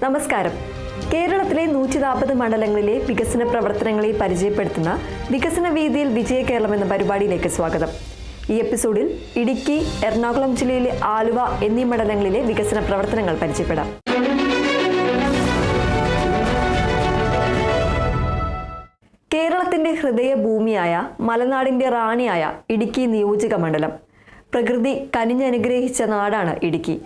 നമസ്കാരം. കേരളത്തിലെ 140 മണ്ഡലങ്ങളിലെ വികസന പ്രവർത്തനങ്ങളെ പരിചയപ്പെടുത്തുന്ന വികസന വീതിയിൽ വിജയ കേരളം എന്ന പരിപാടിയിലേക്ക് സ്വാഗതം. ഈ എപ്പിസോഡിൽ ഇടുക്കി, എറണാകുളം ജില്ലയിലെ ആലുവ എന്നീ മണ്ഡലങ്ങളിലെ വികസന പ്രവർത്തനങ്ങൾ പരിചയപ്പെടാം. കേരളത്തിന്റെ ഹൃദയഭൂമിയായ മലനാടിന്റെ റാണിയായ ഇടുക്കി നിയോജക മണ്ഡലം. പ്രകൃതി കനിഞ്ഞനുഗ്രഹിച്ച നാടാണ് ഇടുക്കി.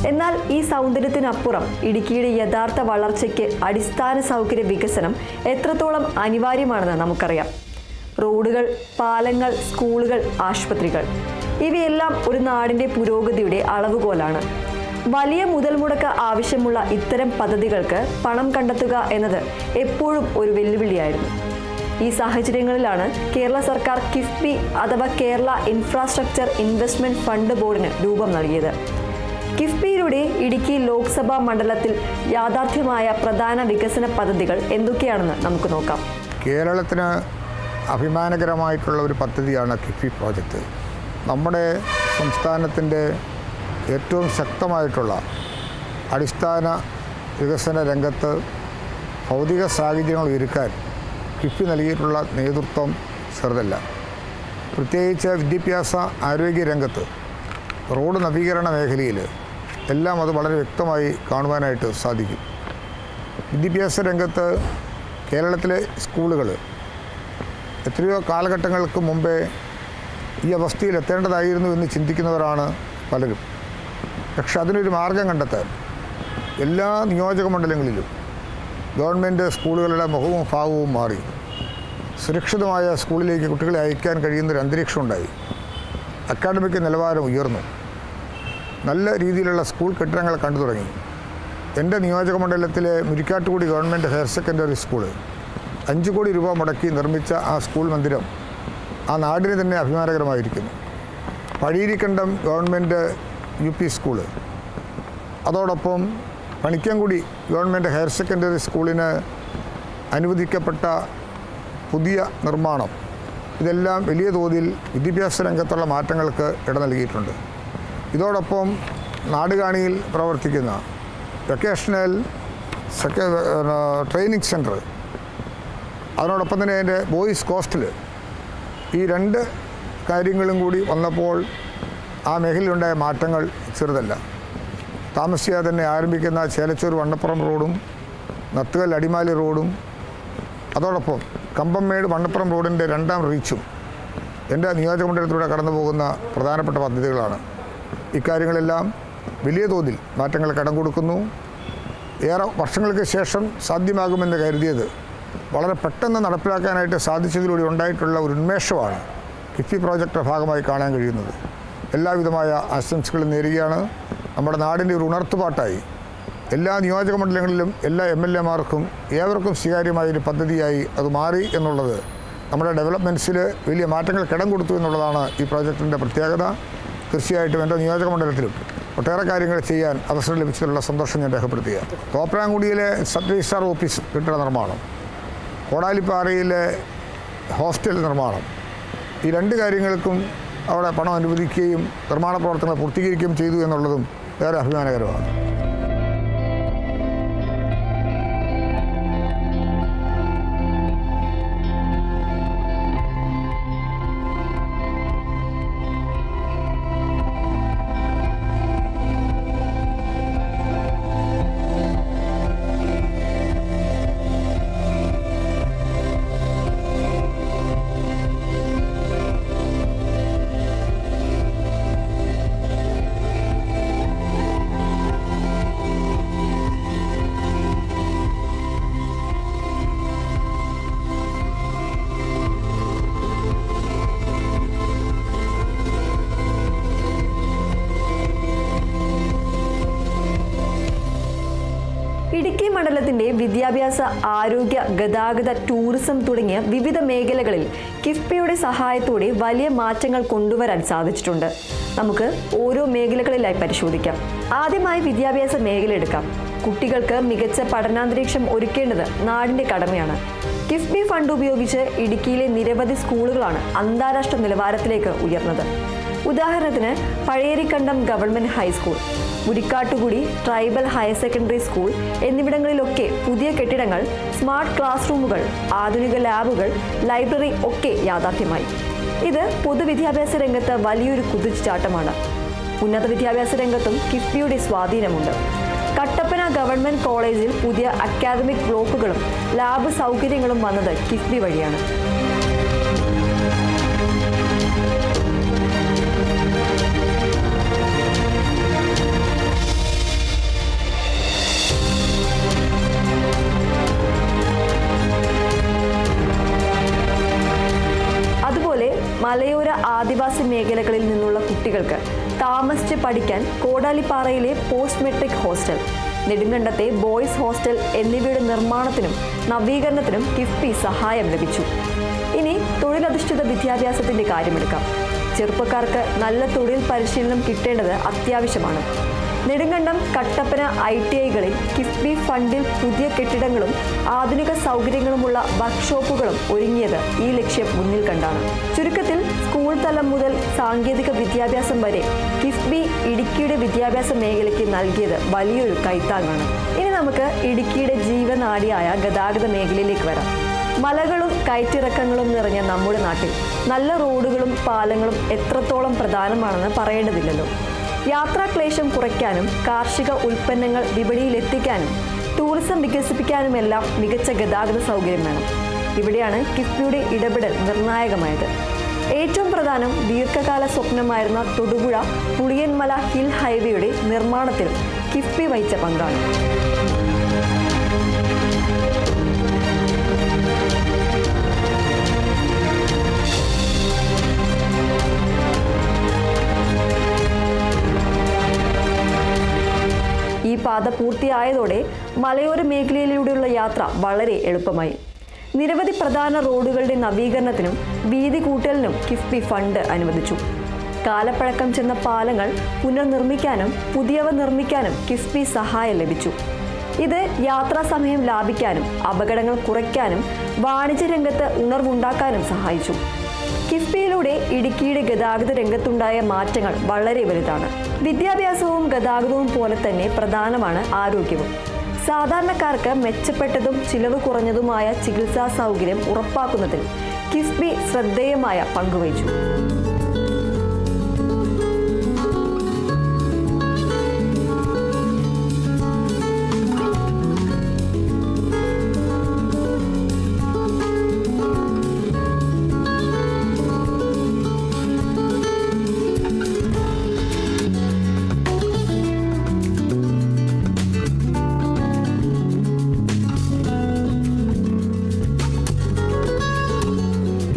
എന്നാൽ ഈ സൗന്ദര്യത്തിനപ്പുറം ഇടുക്കിയുടെ യഥാർത്ഥ വളർച്ചയ്ക്ക് അടിസ്ഥാന സൗകര്യ വികസനം എത്രത്തോളം അനിവാര്യമാണെന്ന് നമുക്കറിയാം. റോഡുകൾ, പാലങ്ങൾ, സ്കൂളുകൾ, ആശുപത്രികൾ ഇവയെല്ലാം ഒരു നാടിൻ്റെ പുരോഗതിയുടെ അളവുകോലാണ്. വലിയ മുതൽ മുടക്ക് ആവശ്യമുള്ള ഇത്തരം പദ്ധതികൾക്ക് പണം കണ്ടെത്തുക എന്നത് എപ്പോഴും ഒരു വെല്ലുവിളിയായിരുന്നു. ഈ സാഹചര്യങ്ങളിലാണ് കേരള സർക്കാർ കിഫ്ബി അഥവാ കേരള ഇൻഫ്രാസ്ട്രക്ചർ ഇൻവെസ്റ്റ്മെന്റ് ഫണ്ട് ബോർഡിന് രൂപം നൽകിയത്. കിഫ്ബിയിലൂടെ ഇടുക്കി ലോക്സഭാ മണ്ഡലത്തിൽ യാഥാർത്ഥ്യമായ പ്രധാന വികസന പദ്ധതികൾ എന്തൊക്കെയാണെന്ന് നമുക്ക് നോക്കാം. കേരളത്തിന് അഭിമാനകരമായിട്ടുള്ള ഒരു പദ്ധതിയാണ് കിഫ്ബി പ്രോജക്റ്റ്. നമ്മുടെ സംസ്ഥാനത്തിൻ്റെ ഏറ്റവും ശക്തമായിട്ടുള്ള അടിസ്ഥാന വികസന രംഗത്ത് ഭൗതിക സാഹചര്യങ്ങൾ ഒരുക്കാൻ കിഫ്ബി നൽകിയിട്ടുള്ള നേതൃത്വം ചെറുതല്ല. പ്രത്യേകിച്ച് വിദ്യാഭ്യാസ ആരോഗ്യ രംഗത്ത്, റോഡ് നവീകരണ മേഖലയിൽ എല്ലാം അത് വളരെ വ്യക്തമായി കാണുവാനായിട്ട് സാധിക്കും. വിദ്യാഭ്യാസ രംഗത്ത് കേരളത്തിലെ സ്കൂളുകൾ എത്രയോ കാലഘട്ടങ്ങൾക്ക് മുമ്പേ ഈ അവസ്ഥയിൽ എത്തേണ്ടതായിരുന്നു എന്ന് ചിന്തിക്കുന്നവരാണ് പലരും. പക്ഷെ അതിനൊരു മാർഗം കണ്ടെത്താൻ എല്ലാ നിയോജക മണ്ഡലങ്ങളിലും ഗവൺമെൻറ് സ്കൂളുകളുടെ മുഖവും ഭാവവും മാറി സുരക്ഷിതമായ സ്കൂളിലേക്ക് കുട്ടികളെ അയക്കാൻ കഴിയുന്നൊരു അന്തരീക്ഷം ഉണ്ടായി. അക്കാഡമിക് നിലവാരം ഉയർന്നു. നല്ല രീതിയിലുള്ള സ്കൂൾ കെട്ടിടങ്ങൾ കണ്ടു തുടങ്ങി. എൻ്റെ നിയോജക മണ്ഡലത്തിലെ Murikkattukudy government higher secondary school 5 കോടി രൂപ മുടക്കി നിർമ്മിച്ച ആ സ്കൂൾ മന്ദിരം ആ നാടിന് തന്നെ അഭിമാനകരമായിരിക്കുന്നു. പഴീരിക്കണ്ടം ഗവൺമെൻറ് UP സ്കൂള്, അതോടൊപ്പം പണിക്കൻകുടി ഗവൺമെൻറ് ഹയർ സെക്കൻഡറി സ്കൂളിന് അനുവദിക്കപ്പെട്ട പുതിയ നിർമ്മാണം, ഇതെല്ലാം വലിയ തോതിൽ വിദ്യാഭ്യാസ രംഗത്തുള്ള മാറ്റങ്ങൾക്ക് ഇട നൽകിയിട്ടുണ്ട്. ഇതോടൊപ്പം നാടുകാണിയിൽ പ്രവർത്തിക്കുന്ന വൊക്കേഷണൽ ട്രെയിനിങ് സെൻറ്റർ, അതിനോടൊപ്പം തന്നെ അതിൻ്റെ ബോയ്സ് ഹോസ്റ്റൽ, ഈ 2 കാര്യങ്ങളും കൂടി വന്നപ്പോൾ ആ മേഖലയിലുണ്ടായ മാറ്റങ്ങൾ ചെറുതല്ല. താമസിയാതെ തന്നെ ആരംഭിക്കുന്ന ചേലച്ചൂർ വണ്ണപ്പുറം റോഡും നത്തുകൽ അടിമാലി റോഡും, അതോടൊപ്പം കമ്പംമേട് വണ്ണപ്പുറം റോഡിൻ്റെ 2ാം റീച്ചും എൻ്റെ നിയോജകമണ്ഡലത്തിലൂടെ കടന്നു പോകുന്ന പ്രധാനപ്പെട്ട പദ്ധതികളാണ്. ഇക്കാര്യങ്ങളെല്ലാം വലിയ തോതിൽ മാറ്റങ്ങൾ കടം കൊടുക്കുന്നു. ഏറെ വർഷങ്ങൾക്ക് ശേഷം സാധ്യമാകുമെന്ന് കരുതിയത് വളരെ പെട്ടെന്ന് നടപ്പിലാക്കാനായിട്ട് സാധിച്ചതിലൂടെ ഉണ്ടായിട്ടുള്ള ഒരു ഉന്മേഷമാണ് കിഫ്ബി പ്രോജക്റ്റിൻ്റെ ഭാഗമായി കാണാൻ കഴിയുന്നത്. എല്ലാവിധമായ ആശംസകളും നേരുകയാണ്. നമ്മുടെ നാടിൻ്റെ ഒരു ഉണർത്തുപാട്ടായി എല്ലാ നിയോജക മണ്ഡലങ്ങളിലും എല്ലാ MLA-മാർക്കും ഏവർക്കും സ്വീകാര്യമായൊരു പദ്ധതിയായി അത് മാറി എന്നുള്ളത് നമ്മുടെ ഡെവലപ്മെൻറ്റ്സിൽ വലിയ മാറ്റങ്ങൾ കിടം കൊടുത്തു എന്നുള്ളതാണ് ഈ പ്രോജക്റ്റിൻ്റെ പ്രത്യേകത. തീർച്ചയായിട്ടും എൻ്റെ നിയോജക മണ്ഡലത്തിലും ഒട്ടേറെ കാര്യങ്ങൾ ചെയ്യാൻ അവസരം ലഭിച്ചതിലുള്ള സന്തോഷം ഞാൻ രേഖപ്പെടുത്തുക. തോപ്രാംകുടിയിലെ സബ് രജിസ്ട്രാർ ഓഫീസ് കെട്ടിട നിർമ്മാണം, കോടാലിപ്പാറയിലെ ഹോസ്റ്റൽ നിർമ്മാണം, ഈ 2 കാര്യങ്ങൾക്കും അവിടെ പണം അനുവദിക്കുകയും നിർമ്മാണ പ്രവർത്തനങ്ങൾ പൂർത്തീകരിക്കുകയും ചെയ്തു എന്നുള്ളതും ഏറെ അഭിമാനകരമാണ്. മണ്ഡലത്തിന്റെ വിദ്യാഭ്യാസ, ആരോഗ്യ, ഗതാഗത, ടൂറിസം തുടങ്ങിയ വിവിധ മേഖലകളിൽ കിഫ്ബിയുടെ സഹായത്തോടെ വലിയ മാറ്റങ്ങൾ കൊണ്ടുവരാൻ സാധിച്ചിട്ടുണ്ട്. നമുക്ക് ഓരോ മേഖലകളിലായി പരിശോധിക്കാം. ആദ്യമായി വിദ്യാഭ്യാസ മേഖല എടുക്കാം. കുട്ടികൾക്ക് മികച്ച പഠനാന്തരീക്ഷം ഒരുക്കേണ്ടത് നാടിന്റെ കടമയാണ്. കിഫ്ബി ഫണ്ട് ഉപയോഗിച്ച് ഇടുക്കിയിലെ നിരവധി സ്കൂളുകളാണ് അന്താരാഷ്ട്ര നിലവാരത്തിലേക്ക് ഉയർന്നത്. ഉദാഹരണത്തിന് Pazhayarikandam government high school, Murikkattukudi tribal higher secondary school എന്നിവിടങ്ങളിലൊക്കെ പുതിയ കെട്ടിടങ്ങൾ, സ്മാർട്ട് ക്ലാസ് റൂമുകൾ, ആധുനിക ലാബുകൾ, ലൈബ്രറി ഒക്കെ യാഥാർത്ഥ്യമായി. ഇത് പൊതുവിദ്യാഭ്യാസ രംഗത്ത് വലിയൊരു കുതിച്ചുചാട്ടമാണ്. ഉന്നത വിദ്യാഭ്യാസ രംഗത്തും കിഫ്ബിയുടെ സ്വാധീനമുണ്ട്. കട്ടപ്പന ഗവൺമെന്റ് കോളേജിൽ പുതിയ അക്കാദമിക് ബ്ലോക്കുകളും ലാബ് സൗകര്യങ്ങളും വന്നത് കിഫ്ബി വഴിയാണ്. അതുപോലെ മലയോര ആദിവാസി മേഖലകളിൽ നിന്നുള്ള കുട്ടികൾക്ക് താമസിച്ച് പഠിക്കാൻ കോടാലിപ്പാറയിലെ പോസ്റ്റ് മെട്രിക് ഹോസ്റ്റൽ, നെടുങ്കണ്ടത്തെ ബോയ്സ് ഹോസ്റ്റൽ എന്നിവയുടെ നിർമ്മാണത്തിനും നവീകരണത്തിനും കിഫ്ബി സഹായം ലഭിച്ചു. ഇനി തൊഴിലധിഷ്ഠിത വിദ്യാഭ്യാസത്തിന്റെ കാര്യമെടുക്കാം. ചെറുപ്പക്കാർക്ക് നല്ല തൊഴിൽ പരിശീലനം കിട്ടേണ്ടത് അത്യാവശ്യമാണ്. നെടുങ്കണ്ടം, കട്ടപ്പന ITIകളിൽ കിഫ്ബി ഫണ്ടിൽ പുതിയ കെട്ടിടങ്ങളും ആധുനിക സൗകര്യങ്ങളുമുള്ള വർക്ക്ഷോപ്പുകളും ഒരുങ്ങിയത് ഈ ലക്ഷ്യം മുന്നിൽ കണ്ടാണ്. ചുരുക്കത്തിൽ സ്കൂൾ തലം മുതൽ സാങ്കേതിക വിദ്യാഭ്യാസം വരെ കിഫ്ബി ഇടുക്കിയുടെ വിദ്യാഭ്യാസ മേഖലയ്ക്ക് നൽകിയത് വലിയൊരു കൈത്താങ്ങാണ്. ഇനി നമുക്ക് ഇടുക്കിയുടെ ജീവനാഡിയായ ഗതാഗത മേഖലയിലേക്ക് വരാം. മലകളും കയറ്റിറക്കങ്ങളും നിറഞ്ഞ നമ്മുടെ നാട്ടിൽ നല്ല റോഡുകളും പാലങ്ങളും എത്രത്തോളം പ്രധാനമാണെന്ന് പറയേണ്ടതില്ലല്ലോ. യാത്രാക്ലേശം കുറയ്ക്കാനും കാർഷിക ഉൽപ്പന്നങ്ങൾ വിപണിയിൽ എത്തിക്കാനും ടൂറിസം വികസിപ്പിക്കാനുമെല്ലാം മികച്ച ഗതാഗത സൗകര്യം വേണം. ഇവിടെയാണ് കിഫ്ബിയുടെ ഇടപെടൽ നിർണായകമായത്. ഏറ്റവും പ്രധാനം ദീർഘകാല സ്വപ്നമായിരുന്ന തൊടുപുഴ പുളിയൻമല ഹിൽ ഹൈവേയുടെ നിർമ്മാണത്തിൽ കിഫ്ബി വഹിച്ച പങ്കാണ്. ഈ പാത പൂർത്തിയായതോടെ മലയോര മേഖലയിലൂടെയുള്ള യാത്ര വളരെ എളുപ്പമായി. നിരവധി പ്രധാന റോഡുകളുടെ നവീകരണത്തിനും വീതി കൂട്ടലിനും കിഫ്ബി ഫണ്ട് അനുവദിച്ചു. കാലപ്പഴക്കം ചെന്ന പാലങ്ങൾ പുനർനിർമ്മിക്കാനും പുതിയവ നിർമ്മിക്കാനും കിഫ്ബി സഹായം ലഭിച്ചു. ഇത് യാത്രാസമയം ലാഭിക്കാനും അപകടങ്ങൾ കുറയ്ക്കാനും വാണിജ്യ രംഗത്ത് ഉണർവുണ്ടാക്കാനും സഹായിച്ചു. കിഫ്ബിയിലൂടെ ഇടുക്കിയുടെ ഗതാഗത രംഗത്തുണ്ടായ മാറ്റങ്ങൾ വളരെ വലുതാണ്. വിദ്യാഭ്യാസവും ഗതാഗതവും പോലെ തന്നെ പ്രധാനമാണ് ആരോഗ്യവും. സാധാരണക്കാർക്ക് മെച്ചപ്പെട്ടതും ചിലവ് കുറഞ്ഞതുമായ ചികിത്സാ സൗകര്യം ഉറപ്പാക്കുന്നതിൽ കിഫ്ബി ശ്രദ്ധേയമായ പങ്കുവഹിച്ചു.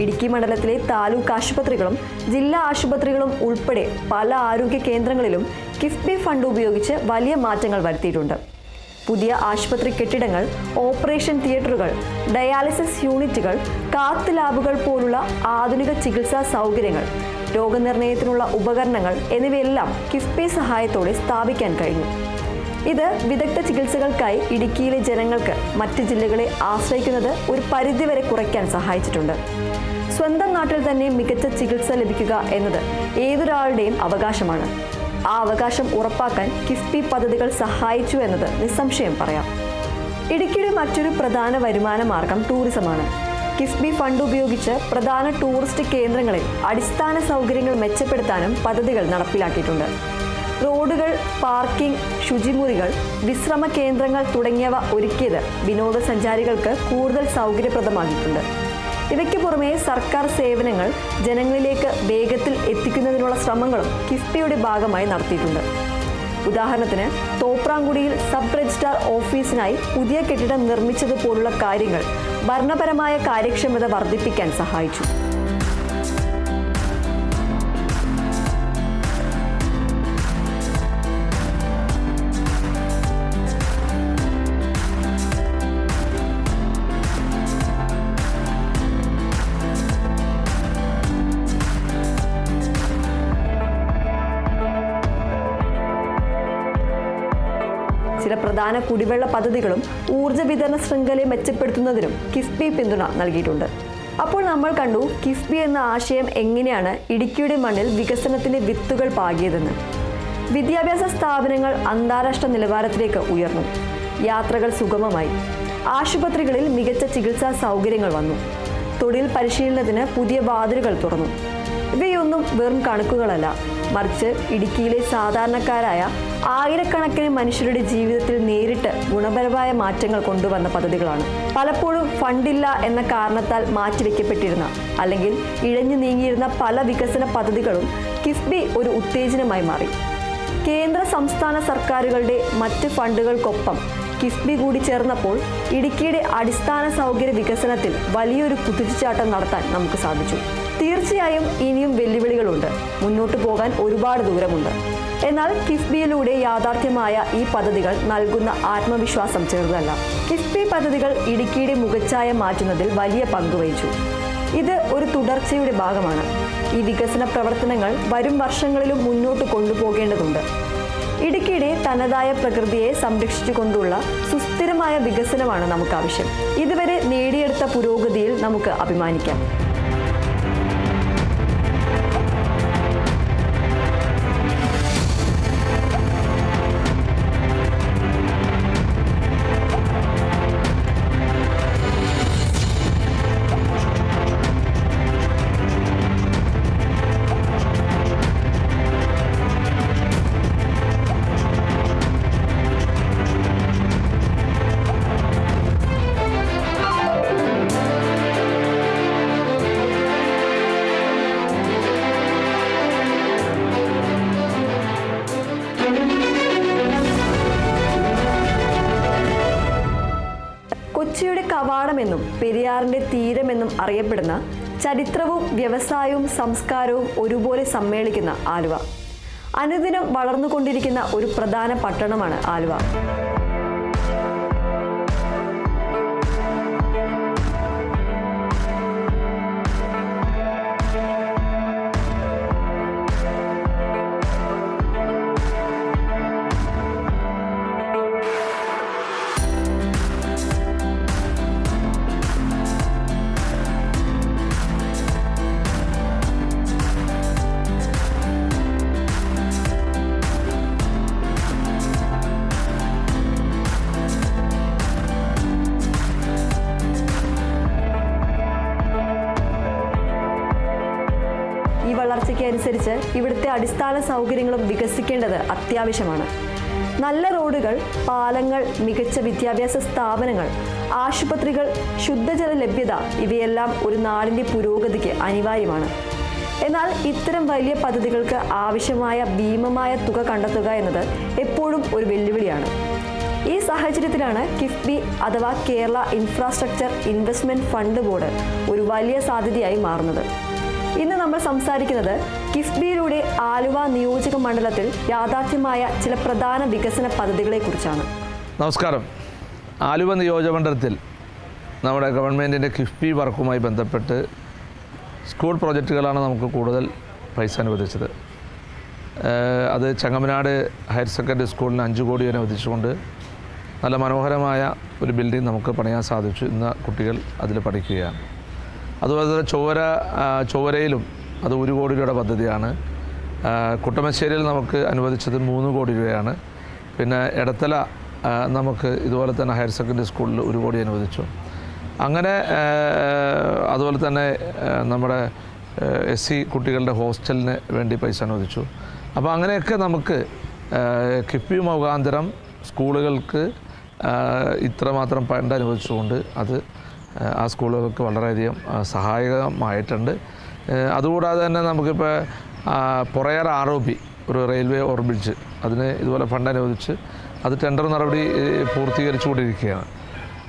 ഇടുക്കി മണ്ഡലത്തിലെ താലൂക്ക് ആശുപത്രികളും ജില്ലാ ആശുപത്രികളും ഉൾപ്പെടെ പല ആരോഗ്യ കേന്ദ്രങ്ങളിലും കിഫ്ബി ഫണ്ട് ഉപയോഗിച്ച് വലിയ മാറ്റങ്ങൾ വരുത്തിയിട്ടുണ്ട്. പുതിയ ആശുപത്രി കെട്ടിടങ്ങൾ, ഓപ്പറേഷൻ തിയേറ്ററുകൾ, ഡയാലിസിസ് യൂണിറ്റുകൾ, കാത്ത് ലാബുകൾ പോലുള്ള ആധുനിക ചികിത്സാ സൗകര്യങ്ങൾ, രോഗനിർണയത്തിനുള്ള ഉപകരണങ്ങൾ എന്നിവയെല്ലാം കിഫ്ബി സഹായത്തോടെ സ്ഥാപിക്കാൻ കഴിഞ്ഞു. ഇത് വിദഗ്ധ ചികിത്സകൾക്കായി ഇടുക്കിയിലെ ജനങ്ങൾക്ക് മറ്റ് ജില്ലകളെ ആശ്രയിക്കുന്നത് ഒരു പരിധിവരെ കുറയ്ക്കാൻ സഹായിച്ചിട്ടുണ്ട്. സ്വന്തം നാട്ടിൽ തന്നെ മികച്ച ചികിത്സ ലഭിക്കുക എന്നത് ഏതൊരാളുടെയും അവകാശമാണ്. ആ അവകാശം ഉറപ്പാക്കാൻ കിഫ്ബി പദ്ധതികൾ സഹായിച്ചു എന്നത് നിസ്സംശയം പറയാം. ഇടുക്കിയുടെ മറ്റൊരു പ്രധാന വരുമാന മാർഗം ടൂറിസമാണ്. കിഫ്ബി ഫണ്ട് ഉപയോഗിച്ച് പ്രധാന ടൂറിസ്റ്റ് കേന്ദ്രങ്ങളിൽ അടിസ്ഥാന സൗകര്യങ്ങൾ മെച്ചപ്പെടുത്താനും പദ്ധതികൾ നടപ്പിലാക്കിയിട്ടുണ്ട്. റോഡുകൾ, പാർക്കിംഗ്, ശുചിമുറികൾ, വിശ്രമ കേന്ദ്രങ്ങൾ തുടങ്ങിയവ ഒരുക്കിയത് വിനോദസഞ്ചാരികൾക്ക് കൂടുതൽ സൗകര്യപ്രദമാക്കിയിട്ടുണ്ട്. ഇവയ്ക്ക് പുറമെ സർക്കാർ സേവനങ്ങൾ ജനങ്ങളിലേക്ക് വേഗത്തിൽ എത്തിക്കുന്നതിനുള്ള ശ്രമങ്ങളും കിഫ്ബിയുടെ ഭാഗമായി നടത്തിയിട്ടുണ്ട്. ഉദാഹരണത്തിന് തോപ്രാംകുടിയിൽ സബ് രജിസ്ട്രാർ ഓഫീസിനായി പുതിയ കെട്ടിടം നിർമ്മിച്ചതുപോലുള്ള കാര്യങ്ങൾ ഭരണപരമായ കാര്യക്ഷമത വർദ്ധിപ്പിക്കാൻ സഹായിച്ചു. ചില പ്രധാന കുടിവെള്ള പദ്ധതികളും ഊർജ്ജ വിതരണ ശൃംഖലയെ മെച്ചപ്പെടുത്തുന്നതിനും കിഫ്ബി പിന്തുണ നൽകിയിട്ടുണ്ട്. അപ്പോൾ നമ്മൾ കണ്ടു കിഫ്ബി എന്ന ആശയം എങ്ങനെയാണ് ഇടുക്കിയുടെ മണ്ണിൽ വികസനത്തിന്റെ വിത്തുകൾ പാകിയതെന്ന്. വിദ്യാഭ്യാസ സ്ഥാപനങ്ങൾ അന്താരാഷ്ട്ര നിലവാരത്തിലേക്ക് ഉയർന്നു. യാത്രകൾ സുഗമമായി. ആശുപത്രികളിൽ മികച്ച ചികിത്സാ സൗകര്യങ്ങൾ വന്നു. തൊഴിൽ പരിശീലനത്തിന് പുതിയ വാതിലുകൾ തുറന്നു. ഇവയൊന്നും വെറും കണക്കുകളല്ല, മറിച്ച് ഇടുക്കിയിലെ സാധാരണക്കാരായ ആയിരക്കണക്കിന് മനുഷ്യരുടെ ജീവിതത്തിൽ നേരിട്ട് ഗുണപരമായ മാറ്റങ്ങൾ കൊണ്ടുവന്ന പദ്ധതികളാണ്. പലപ്പോഴും ഫണ്ടില്ല എന്ന കാരണത്താൽ മാറ്റിവെക്കപ്പെട്ടിരുന്ന അല്ലെങ്കിൽ ഇഴഞ്ഞു നീങ്ങിയിരുന്ന പല വികസന പദ്ധതികളും കിഫ്ബി ഒരു ഉത്തേജനമായി മാറി. കേന്ദ്ര സംസ്ഥാന സർക്കാരുകളുടെ മറ്റ് ഫണ്ടുകൾക്കൊപ്പം കിഫ്ബി കൂടി ചേർന്നപ്പോൾ ഇടുക്കിയുടെ അടിസ്ഥാന സൗകര്യ വികസനത്തിൽ വലിയൊരു കുതിച്ചുചാട്ടം നടത്താൻ നമുക്ക് സാധിച്ചു. തീർച്ചയായും ഇനിയും വെല്ലുവിളികളുണ്ട്. മുന്നോട്ട് പോകാൻ ഒരുപാട് ദൂരമുണ്ട്. എന്നാൽ കിഫ്ബിയിലൂടെ യാഥാർത്ഥ്യമായ ഈ പദ്ധതികൾ നൽകുന്ന ആത്മവിശ്വാസം ചെറുതല്ല. കിഫ്ബി പദ്ധതികൾ ഇടുക്കിയുടെ മുഖച്ഛായ മാറ്റുന്നതിൽ വലിയ പങ്കുവഹിച്ചു. ഇത് ഒരു തുടർച്ചയുടെ ഭാഗമാണ്. ഈ വികസന പ്രവർത്തനങ്ങൾ വരും വർഷങ്ങളിലും മുന്നോട്ട് കൊണ്ടുപോകേണ്ടതുണ്ട്. ഇടുക്കിയുടെ തനതായ പ്രകൃതിയെ സംരക്ഷിച്ചുകൊണ്ടുള്ള സുസ്ഥിരമായ വികസനമാണ് നമുക്ക് ആവശ്യം. ഇതുവരെ നേടിയെടുത്ത പുരോഗതിയിൽ നമുക്ക് അഭിമാനിക്കാം. കൊച്ചിയുടെ കവാടമെന്നും പെരിയാറിന്റെ തീരമെന്നും അറിയപ്പെടുന്ന ചരിത്രവും വ്യവസായവും സംസ്കാരവും ഒരുപോലെ സമ്മേളിക്കുന്ന ആലുവ. അനുദിനം വളർന്നുകൊണ്ടിരിക്കുന്ന ഒരു പ്രധാന പട്ടണമാണ് ആലുവ. വളർച്ചയ്ക്ക് അനുസരിച്ച് ഇവിടുത്തെ അടിസ്ഥാന സൗകര്യങ്ങളും വികസിക്കേണ്ടത് അത്യാവശ്യമാണ്. നല്ല റോഡുകൾ, പാലങ്ങൾ, മികച്ച വിദ്യാഭ്യാസ സ്ഥാപനങ്ങൾ, ആശുപത്രികൾ, ശുദ്ധജല ലഭ്യത ഇവയെല്ലാം ഒരു നാടിൻ്റെ പുരോഗതിക്ക് അനിവാര്യമാണ്. എന്നാൽ ഇത്തരം വലിയ പദ്ധതികൾക്ക് ആവശ്യമായ ഭീമമായ തുക കണ്ടെത്തുക എന്നത് എപ്പോഴും ഒരു വെല്ലുവിളിയാണ്. ഈ സാഹചര്യത്തിലാണ് കിഫ്ബി അഥവാ Kerala infrastructure investment fund board ഒരു വലിയ സാധ്യതയായി മാറുന്നത്. ഇന്ന് നമ്മൾ സംസാരിക്കുന്നത് കിഫ്ബിയിലൂടെ ആലുവ നിയോജക മണ്ഡലത്തിൽ യാഥാർത്ഥ്യമായ ചില പ്രധാന വികസന പദ്ധതികളെക്കുറിച്ചാണ്. നമസ്കാരം. ആലുവ നിയോജകമണ്ഡലത്തിൽ നമ്മുടെ ഗവൺമെൻറ്റിൻ്റെ കിഫ്ബി വർക്കുമായി ബന്ധപ്പെട്ട് സ്കൂൾ പ്രോജക്റ്റുകളാണ് നമുക്ക് കൂടുതൽ പൈസ അനുവദിച്ചത്. അത് ചങ്ങമനാട് ഹയർ സെക്കൻഡറി സ്കൂളിന് 5 കോടി അനുവദിച്ചുകൊണ്ട് നല്ല മനോഹരമായ ഒരു ബിൽഡിംഗ് നമുക്ക് പണിയാൻ സാധിച്ചു. ഇന്ന് കുട്ടികൾ അതിൽ പഠിക്കുകയാണ്. അതുപോലെ തന്നെ ചൊവ്വരയിലും അത് 1 കോടി രൂപയുടെ പദ്ധതിയാണ്. കുട്ടമശ്ശേരിയിൽ നമുക്ക് അനുവദിച്ചത് 3 കോടി രൂപയാണ്. പിന്നെ എടത്തല നമുക്ക് ഇതുപോലെ തന്നെ ഹയർ സെക്കൻഡറി സ്കൂളിൽ 1 കോടി അനുവദിച്ചു. അങ്ങനെ അതുപോലെ തന്നെ നമ്മുടെ SC കുട്ടികളുടെ ഹോസ്റ്റലിന് വേണ്ടി പൈസ അനുവദിച്ചു. അപ്പോൾ അങ്ങനെയൊക്കെ നമുക്ക് കിഫ്ബി മുഖാന്തരം സ്കൂളുകൾക്ക് ഇത്രമാത്രം ഫണ്ട് അനുവദിച്ചുകൊണ്ട് അത് ആ സ്കൂളുകൾക്ക് വളരെയധികം സഹായകമായിട്ടുണ്ട്. അതുകൂടാതെ തന്നെ നമുക്കിപ്പോൾ പൊറയാർ ROB ഒരു റെയിൽവേ ഓവർബ്രിഡ്ജ് അതിന് ഇതുപോലെ ഫണ്ട് അനുവദിച്ച് അത് ടെൻഡർ നടപടി പൂർത്തീകരിച്ചുകൊണ്ടിരിക്കുകയാണ്.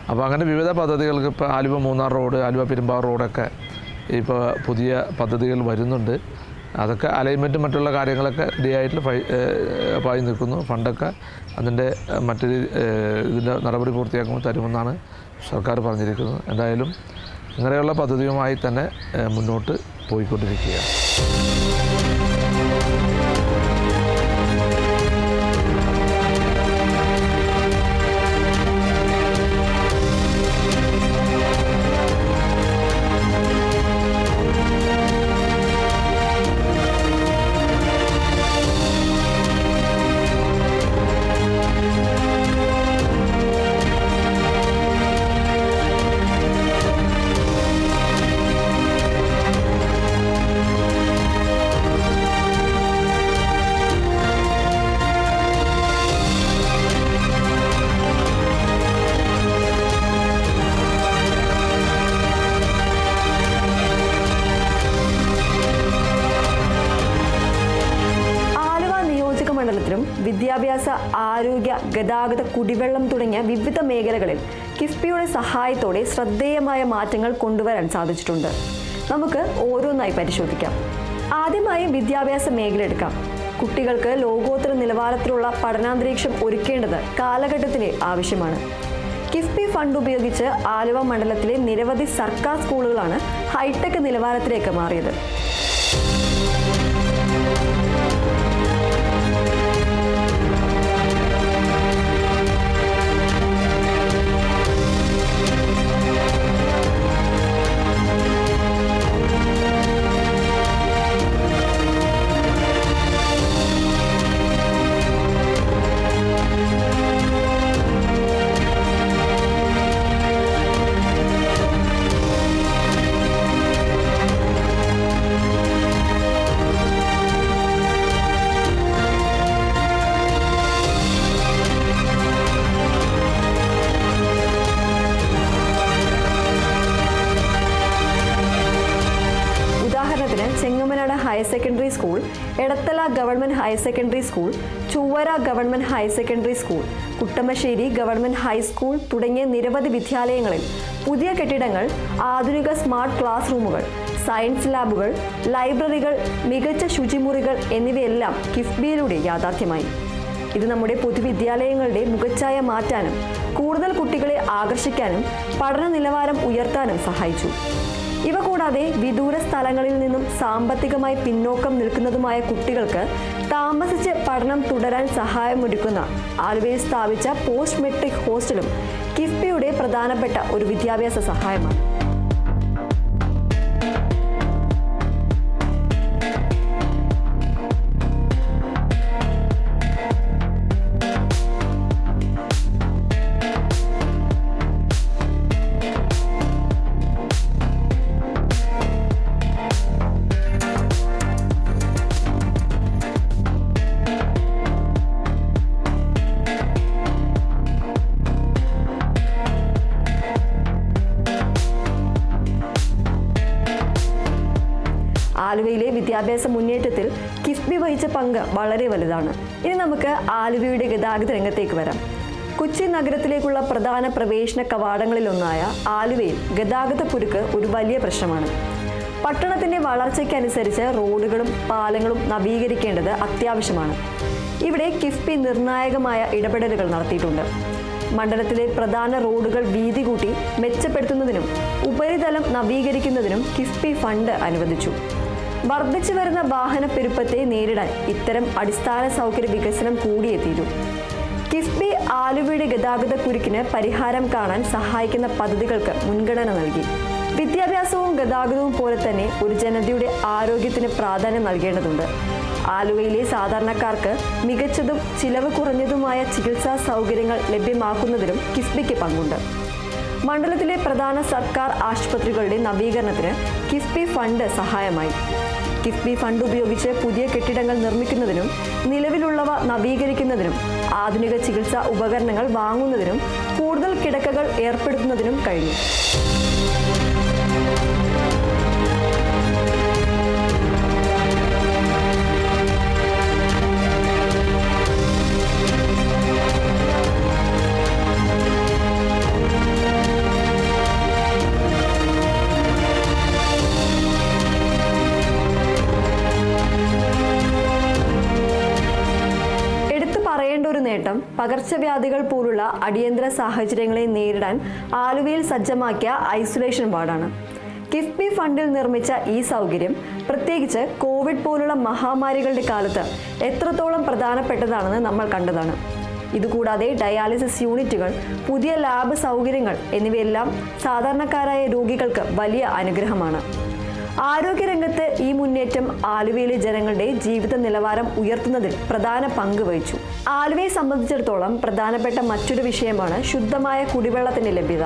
അപ്പോൾ അങ്ങനെ വിവിധ പദ്ധതികൾക്ക് ഇപ്പോൾ ആലുവ മൂന്നാർ റോഡ്, ആലുവ പെരുമ്പാവൂർ റോഡൊക്കെ ഇപ്പോൾ പുതിയ പദ്ധതികൾ വരുന്നുണ്ട്. അതൊക്കെ അലൈൻമെൻറ്റും മറ്റുള്ള കാര്യങ്ങളൊക്കെ റെഡിയായിട്ട് പായി നിൽക്കുന്നു. ഫണ്ടൊക്കെ അതിൻ്റെ മറ്റൊരു ഇതിൻ്റെ നടപടി പൂർത്തിയാക്കുമ്പോൾ തരുമെന്നാണ് സർക്കാർ പറഞ്ഞിരിക്കുന്നത്. എന്തായാലും ഇങ്ങനെയുള്ള പദ്ധതിയുമായി തന്നെ മുന്നോട്ട് പോയിക്കൊണ്ടിരിക്കുകയാണ്. വിദ്യാഭ്യാസ, ആരോഗ്യ, ഗതാഗത, കുടിവെള്ളം തുടങ്ങിയ വിവിധ മേഖലകളിൽ കിഫ്ബിയുടെ സഹായത്തോടെ ശ്രദ്ധേയമായ മാറ്റങ്ങൾ കൊണ്ടുവരാൻ സാധിച്ചിട്ടുണ്ട്. നമുക്ക് ഓരോന്നായി പരിശോധിക്കാം. ആദ്യമായി വിദ്യാഭ്യാസ മേഖല എടുക്കാം. കുട്ടികൾക്ക് ലോകോത്തര നിലവാരത്തിലുള്ള പഠനാന്തരീക്ഷം ഒരുക്കേണ്ടത് കാലഘട്ടത്തിന്റെ ആവശ്യമാണ്. കിഫ്ബി ഫണ്ട് ഉപയോഗിച്ച് ആലുവ മണ്ഡലത്തിലെ നിരവധി സർക്കാർ സ്കൂളുകളാണ് ഹൈടെക് നിലവാരത്തിലേക്ക് മാറിയത്. Chengamanad higher secondary school, Edathala government higher secondary school, Chowara government higher secondary school, Kuttamassery government high school തുടങ്ങിയ നിരവധി വിദ്യാലയങ്ങളിൽ പുതിയ കെട്ടിടങ്ങൾ, ആധുനിക സ്മാർട്ട് ക്ലാസ് റൂമുകൾ, സയൻസ് ലാബുകൾ, ലൈബ്രറികൾ, മികച്ച ശുചിമുറികൾ എന്നിവയെല്ലാം കിഫ്ബിയിലൂടെ യാഥാർത്ഥ്യമായി. ഇത് നമ്മുടെ പൊതുവിദ്യാലയങ്ങളുടെ മുഖച്ഛായ മാറ്റാനും കൂടുതൽ കുട്ടികളെ ആകർഷിക്കാനും പഠന നിലവാരം ഉയർത്താനും സഹായിച്ചു. ഇവ കൂടാതെ വിദൂര സ്ഥലങ്ങളിൽ നിന്നും സാമ്പത്തികമായി പിന്നോക്കം നിൽക്കുന്നതുമായ കുട്ടികൾക്ക് താമസിച്ച് പഠനം തുടരാൻ സഹായമൊരുക്കുന്ന ആലുവയിൽ സ്ഥാപിച്ച പോസ്റ്റ് മെട്രിക് ഹോസ്റ്റലും കിഫ്ബിയുടെ പ്രധാനപ്പെട്ട ഒരു വിദ്യാഭ്യാസ സഹായമാണ്. ആലുവയിലെ വിദ്യാഭ്യാസ മുന്നേറ്റത്തിൽ കിഫ്ബി വഹിച്ച പങ്ക് വളരെ വലുതാണ്. ഇനി നമുക്ക് ആലുവയുടെ ഗതാഗത രംഗത്തേക്ക് വരാം. കൊച്ചി നഗരത്തിലേക്കുള്ള പ്രധാന പ്രവേശന കവാടങ്ങളിലൊന്നായ ആലുവയിൽ ഗതാഗത കുരുക്ക് ഒരു വലിയ പ്രശ്നമാണ്. പട്ടണത്തിന്റെ വളർച്ചയ്ക്കനുസരിച്ച് റോഡുകളും പാലങ്ങളും നവീകരിക്കേണ്ടത് അത്യാവശ്യമാണ്. ഇവിടെ കിഫ്ബി നിർണായകമായ ഇടപെടലുകൾ നടത്തിയിട്ടുണ്ട്. മണ്ഡലത്തിലെ പ്രധാന റോഡുകൾ വീതി കൂട്ടി മെച്ചപ്പെടുത്തുന്നതിനും ഉപരിതലം നവീകരിക്കുന്നതിനും കിഫ്ബി ഫണ്ട് അനുവദിച്ചു. വർദ്ധിച്ചു വരുന്ന വാഹന പെരുപ്പത്തെ നേരിടാൻ ഇത്തരം അടിസ്ഥാന സൗകര്യ വികസനം കൂടിയേ തീരൂ. കിഫ്ബി ആലുവയുടെ ഗതാഗത കുരുക്കിന് പരിഹാരം കാണാൻ സഹായിക്കുന്ന പദ്ധതികൾക്ക് മുൻഗണന നൽകി. വിദ്യാഭ്യാസവും ഗതാഗതവും പോലെ തന്നെ ഒരു ജനതയുടെ ആരോഗ്യത്തിന് പ്രാധാന്യം നൽകേണ്ടതുണ്ട്. ആലുവയിലെ സാധാരണക്കാർക്ക് മികച്ചതും ചിലവ് കുറഞ്ഞതുമായ ചികിത്സാ സൗകര്യങ്ങൾ ലഭ്യമാക്കുന്നതിലും കിഫ്ബിക്ക് പങ്കുണ്ട്. മണ്ഡലത്തിലെ പ്രധാന സർക്കാർ ആശുപത്രികളുടെ നവീകരണത്തിന് കിഫ്ബി ഫണ്ട് സഹായമായി. കിഫ്ബി ഫണ്ട് ഉപയോഗിച്ച് പുതിയ കെട്ടിടങ്ങൾ നിർമ്മിക്കുന്നതിനും നിലവിലുള്ളവ നവീകരിക്കുന്നതിനും ആധുനിക ചികിത്സാ ഉപകരണങ്ങൾ വാങ്ങുന്നതിനും കൂടുതൽ കിടക്കകൾ ഏർപ്പെടുത്തുന്നതിനും കഴിഞ്ഞു. ഒരു നേട്ടം പകർച്ചവ്യാധികൾ പോലുള്ള അടിയന്തര സാഹചര്യങ്ങളെ നേരിടാൻ ആലുവയിൽ സജ്ജമാക്കിയ ഐസൊലേഷൻ വാർഡാണ്. കിഫ്ബി ഫണ്ടിൽ നിർമ്മിച്ച ഈ സൗകര്യം പ്രത്യേകിച്ച് കോവിഡ് പോലുള്ള മഹാമാരികളുടെ കാലത്ത് എത്രത്തോളം പ്രധാനപ്പെട്ടതാണെന്ന് നമ്മൾ കണ്ടതാണ്. ഇതുകൂടാതെ ഡയാലിസിസ് യൂണിറ്റുകൾ, പുതിയ ലാബ് സൗകര്യങ്ങൾ എന്നിവയെല്ലാം സാധാരണക്കാരായ രോഗികൾക്ക് വലിയ അനുഗ്രഹമാണ്. ആരോഗ്യരംഗത്ത് ഈ മുന്നേറ്റം ആലുവയിലെ ജനങ്ങളുടെ ജീവിത നിലവാരം ഉയർത്തുന്നതിൽ പ്രധാന പങ്ക് വഹിച്ചു. ആലുവയെ സംബന്ധിച്ചിടത്തോളം പ്രധാനപ്പെട്ട മറ്റൊരു വിഷയമാണ് ശുദ്ധമായ കുടിവെള്ളത്തിന്റെ ലഭ്യത.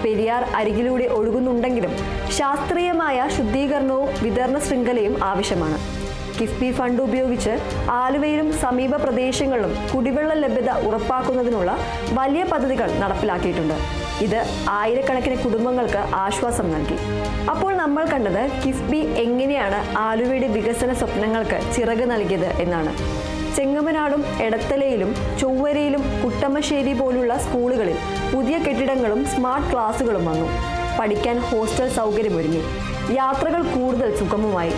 പെരിയാർ അരികിലൂടെ ഒഴുകുന്നുണ്ടെങ്കിലും ശാസ്ത്രീയമായ ശുദ്ധീകരണവും വിതരണ ശൃംഖലയും ആവശ്യമാണ്. കിഫ്ബി ഫണ്ട് ഉപയോഗിച്ച് ആലുവയിലും സമീപ പ്രദേശങ്ങളിലും കുടിവെള്ള ലഭ്യത ഉറപ്പാക്കുന്നതിനുള്ള വലിയ പദ്ധതികൾ നടപ്പിലാക്കിയിട്ടുണ്ട്. ഇത് ആയിരക്കണക്കിന് കുടുംബങ്ങൾക്ക് ആശ്വാസം നൽകി. അപ്പോൾ നമ്മൾ കണ്ടത് കിഫ്ബി എങ്ങനെയാണ് ആലുവയുടെ വികസന സ്വപ്നങ്ങൾക്ക് ചിറക് നൽകിയത് എന്നാണ്. ചെങ്ങമനാടും എടത്തലയിലും ചൊവ്വരയിലും കുട്ടമ്മശ്ശേരി പോലുള്ള സ്കൂളുകളിൽ പുതിയ കെട്ടിടങ്ങളും സ്മാർട്ട് ക്ലാസുകളും വന്നു. പഠിക്കാൻ ഹോസ്റ്റൽ സൗകര്യമൊരുങ്ങി. യാത്രകൾ കൂടുതൽ സുഗമമായി.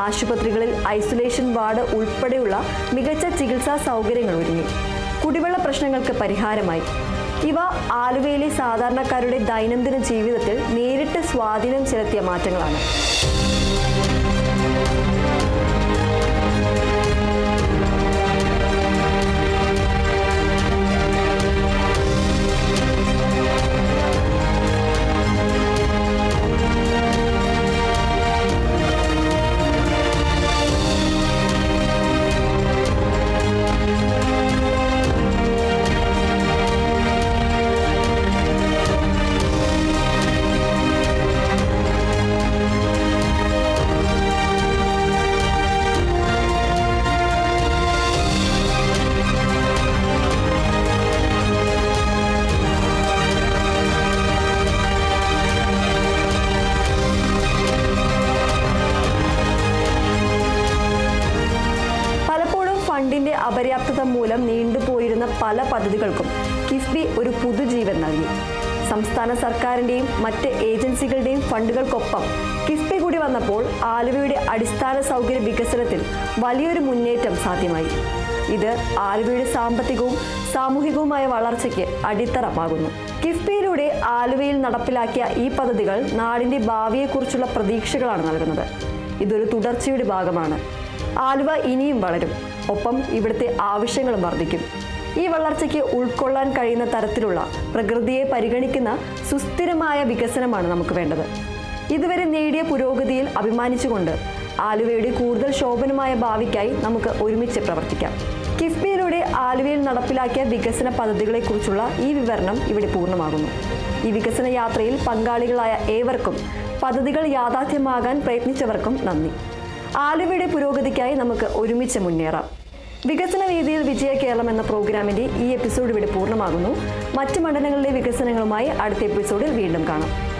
ആശുപത്രികളിൽ ഐസൊലേഷൻ വാർഡ് ഉൾപ്പെടെയുള്ള മികച്ച ചികിത്സാ സൗകര്യങ്ങൾ ഒരുങ്ങി. കുടിവെള്ള പ്രശ്നങ്ങൾക്ക് പരിഹാരമായി. ഇവ ആലുവയിലെ സാധാരണക്കാരുടെ ദൈനംദിന ജീവിതത്തിൽ നേരിട്ട് സ്വാധീനം ചെലുത്തിയ മാറ്റങ്ങളാണ്. ഫണ്ടിന്റെ അപര്യാപ്തത മൂലം നീണ്ടുപോയിരുന്ന പല പദ്ധതികൾക്കും കിഫ്ബി ഒരു പുതുജീവൻ നൽകി. സംസ്ഥാന സർക്കാരിന്റെയും മറ്റ് ഏജൻസികളുടെയും ഫണ്ടുകൾക്കൊപ്പം കിഫ്ബി കൂടി വന്നപ്പോൾ ആലുവയുടെ അടിസ്ഥാന സൗകര്യ വികസനത്തിൽ വലിയൊരു മുന്നേറ്റം സാധ്യമായി. ഇത് ആലുവയുടെ സാമ്പത്തികവും സാമൂഹികവുമായ വളർച്ചയ്ക്ക് അടിത്തറമാകുന്നു. കിഫ്ബിയിലൂടെ ആലുവയിൽ നടപ്പിലാക്കിയ ഈ പദ്ധതികൾ നാടിന്റെ ഭാവിയെക്കുറിച്ചുള്ള പ്രതീക്ഷകളാണ് നൽകുന്നത്. ഇതൊരു തുടർച്ചയുടെ ഭാഗമാണ്. ആലുവ ഇനിയും വളരും, ഒപ്പം ഇവിടുത്തെ ആവശ്യങ്ങളും വർദ്ധിക്കും. ഈ വളർച്ചയ്ക്ക് ഉൾക്കൊള്ളാൻ കഴിയുന്ന തരത്തിലുള്ള പ്രകൃതിയെ പരിഗണിക്കുന്ന സുസ്ഥിരമായ വികസനമാണ് നമുക്ക് വേണ്ടത്. ഇതുവരെ നേടിയ പുരോഗതിയിൽ അഭിമാനിച്ചുകൊണ്ട് ആലുവയുടെ കൂടുതൽ ശോഭനമായ ഭാവിക്കായി നമുക്ക് ഒരുമിച്ച് പ്രവർത്തിക്കാം. കിഫ്ബിയിലൂടെ ആലുവയിൽ നടപ്പിലാക്കിയ വികസന പദ്ധതികളെക്കുറിച്ചുള്ള ഈ വിവരണം ഇവിടെ പൂർണ്ണമാകുന്നു. ഈ വികസന യാത്രയിൽ പങ്കാളികളായ ഏവർക്കും, പദ്ധതികൾ യാഥാർത്ഥ്യമാകാൻ പ്രയത്നിച്ചവർക്കും നന്ദി. ആലുവയുടെ പുരോഗതിക്കായി നമുക്ക് ഒരുമിച്ച് മുന്നേറാം. വികസന വേദിയിൽ വിജയ കേരളം എന്ന പ്രോഗ്രാമിന്റെ ഈ എപ്പിസോഡ് ഇവിടെ പൂർണ്ണമാകുന്നു. മറ്റ് മണ്ഡലങ്ങളിലെ വികസനങ്ങളുമായി അടുത്ത എപ്പിസോഡിൽ വീണ്ടും കാണാം.